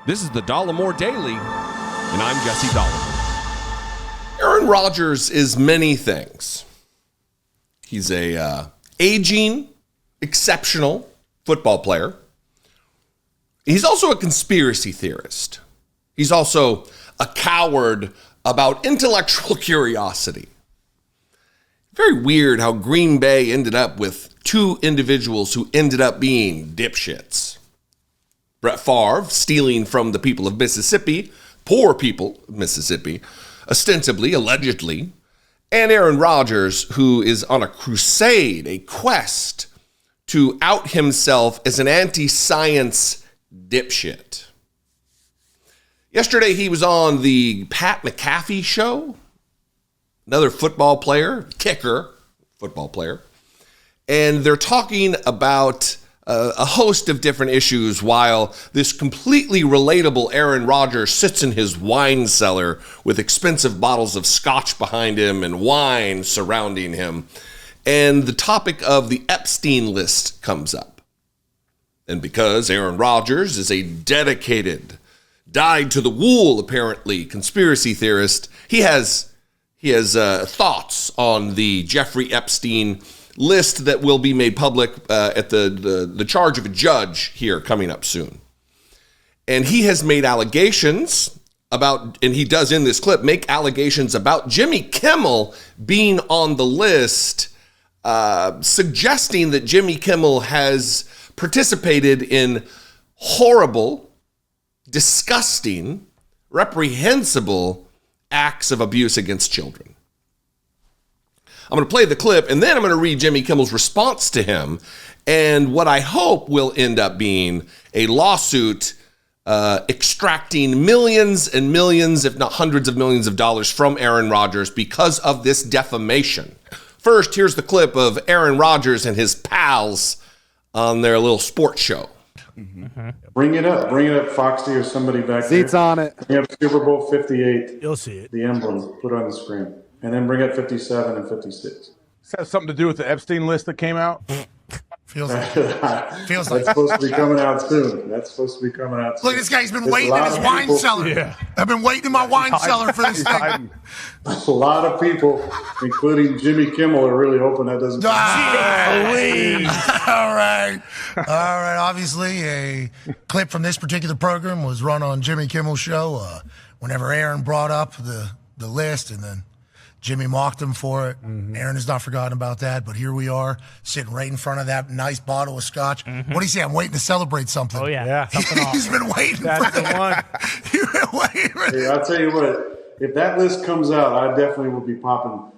This is the Dollemore Daily, and I'm Jesse Dollemore. Aaron Rodgers is many things. He's a aging, exceptional football player. He's also a conspiracy theorist. He's also a coward about intellectual curiosity. Very weird how Green Bay ended up with two individuals who ended up being dipshits. Brett Favre stealing from the people of Mississippi, poor people of Mississippi, ostensibly, allegedly, and Aaron Rodgers, who is on a crusade, a quest to out himself as an anti-science dipshit. Yesterday, he was on the Pat McAfee show, another football player, kicker, football player, and they're talking about a host of different issues while this completely relatable Aaron Rodgers sits in his wine cellar with expensive bottles of scotch behind him and wine surrounding him. And the topic of the Epstein list comes up. And because Aaron Rodgers is a dedicated, dyed-to-the-wool, apparently, conspiracy theorist, he has thoughts on the Jeffrey Epstein list that will be made public at the charge of a judge here coming up soon. And he has made allegations about, and he does in this clip, make allegations about Jimmy Kimmel being on the list, suggesting that Jimmy Kimmel has participated in horrible, disgusting, reprehensible acts of abuse against children. I'm going to play the clip, and then I'm going to read Jimmy Kimmel's response to him, and what I hope will end up being a lawsuit extracting millions and millions, if not hundreds of millions of dollars from Aaron Rodgers because of this defamation. First, here's the clip of Aaron Rodgers and his pals on their little sports show. Mm-hmm. Bring it up, Foxy or somebody back there. Seats on it. Bring up Super Bowl 58. You'll see it. The emblem, put it on the screen. And then bring up 57 and 56. This has something to do with the Epstein list that came out? Feels like. That's supposed to be coming out soon. Look, this guy's been waiting in his wine cellar. Yeah. I've been waiting in my wine cellar for this thing. A lot of people, including Jimmy Kimmel, are really hoping that doesn't All right. Obviously, a clip from this particular program was run on Jimmy Kimmel's show whenever Aaron brought up the list, and then Jimmy mocked him for it. Mm-hmm. Aaron has not forgotten about that, but here we are, sitting right in front of that nice bottle of scotch. Mm-hmm. What do you say? I'm waiting to celebrate something. Oh, yeah. He's been waiting That's for the one. You've been waiting for Hey, I'll tell you what, if that list comes out, I definitely will be popping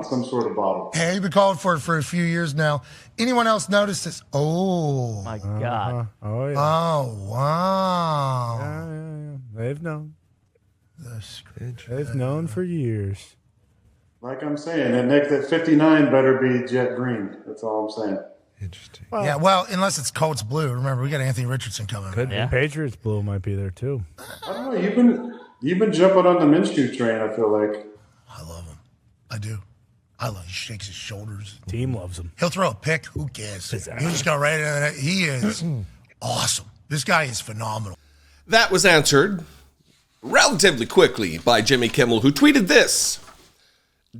some sort of bottle. Hey, you've been calling for it for a few years now. Anyone else notice this? Oh. My God. Oh, yeah. Oh, wow. Yeah. They've known. They've known for years. Like I'm saying, that 59 better be jet green. That's all I'm saying. Interesting. Well, unless it's Colts blue. Remember, we got Anthony Richardson coming. Could be. Patriots blue might be there too. I don't know. You've been jumping on the Minshew train, I feel like. I love him. I do. He shakes his shoulders. Team loves him. He'll throw a pick. Who cares? Exactly. He'll just go right in there. He is awesome. This guy is phenomenal. That was answered relatively quickly by Jimmy Kimmel, who tweeted this.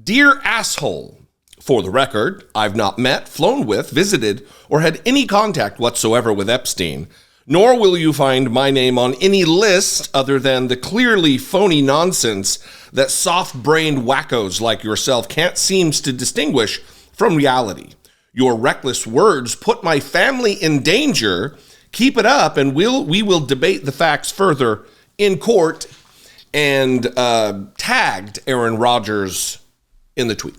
Dear asshole, for the record, I've not met, flown with, visited, or had any contact whatsoever with Epstein, nor will you find my name on any list other than the clearly phony nonsense that soft-brained wackos like yourself can't seem to distinguish from reality. Your reckless words put my family in danger. Keep it up, and we will debate the facts further in court, and tagged Aaron Rodgers in the tweet.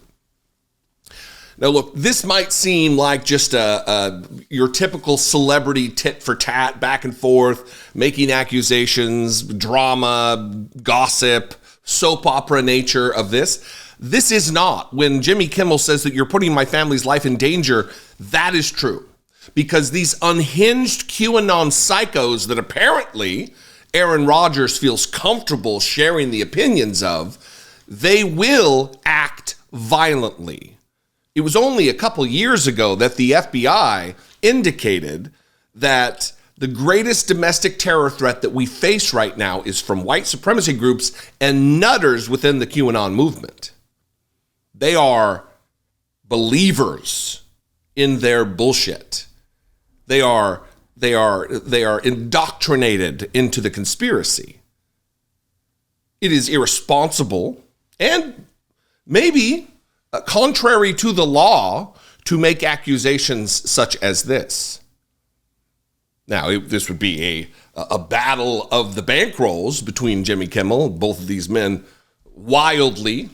Now, look, this might seem like just your typical celebrity tit for tat, back and forth, making accusations, drama, gossip, soap opera nature of this. This is not. When Jimmy Kimmel says that you're putting my family's life in danger, that is true. Because these unhinged QAnon psychos that apparently Aaron Rodgers feels comfortable sharing the opinions of, they will act violently. It was only a couple years ago that the FBI indicated that The greatest domestic terror threat that we face right now is from white supremacy groups and nutters within the QAnon movement. They are believers in their bullshit. They are indoctrinated into the conspiracy. It is irresponsible and maybe contrary to the law to make accusations such as this. Now, this would be a battle of the bankrolls between Jimmy Kimmel, both of these men wildly,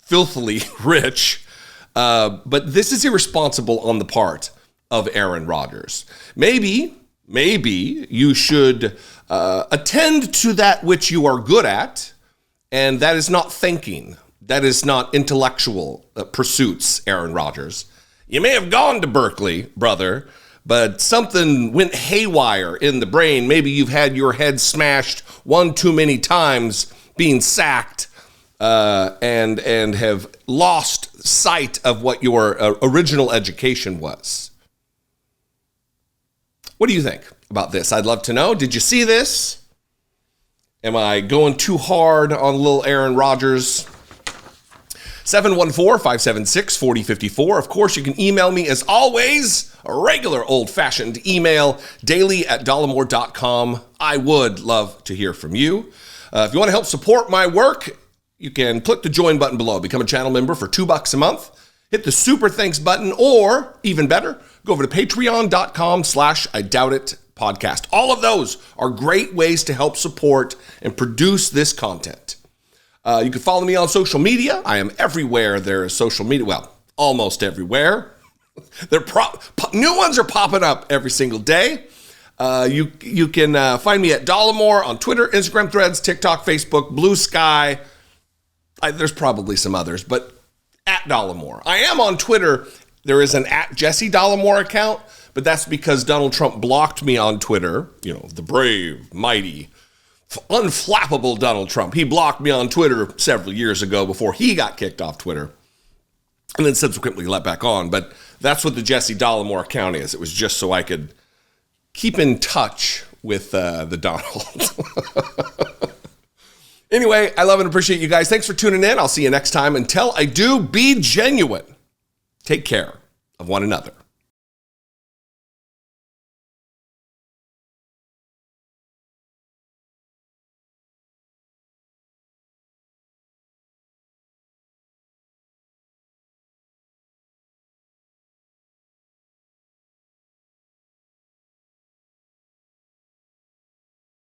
filthily rich. But this is irresponsible on the part of Aaron Rodgers. Maybe you should attend to that which you are good at, and that is not thinking. That is not intellectual pursuits, Aaron Rodgers. You may have gone to Berkeley, brother, but something went haywire in the brain. Maybe you've had your head smashed one too many times being sacked and have lost sight of what your original education was. What do you think about this? I'd love to know. Did you see this? Am I going too hard on little Aaron Rodgers? 714-576-4054. Of course, you can email me as always, a regular old-fashioned email, daily@dollemore.com. I would love to hear from you. If you want to help support my work, you can click the join button below. Become a channel member for $2 a month. Hit the super thanks button, or even better, go over to patreon.com/IDoubtIt podcast. All of those are great ways to help support and produce this content. You can follow me on social media. I am everywhere there is social media. Well, almost everywhere. New ones are popping up every single day. You can find me at Dollemore on Twitter, Instagram, Threads, TikTok, Facebook, Blue Sky. There's probably some others, but at Dollemore. I am on Twitter. There is an at Jesse Dollemore account, but that's because Donald Trump blocked me on Twitter. You know, the brave, mighty, unflappable Donald Trump. He blocked me on Twitter several years ago before he got kicked off Twitter and then subsequently let back on. But that's what the Jesse Dollemore account is. It was just so I could keep in touch with the Donald. Anyway, I love and appreciate you guys. Thanks for tuning in. I'll see you next time. Until I do, be genuine. Take care of one another.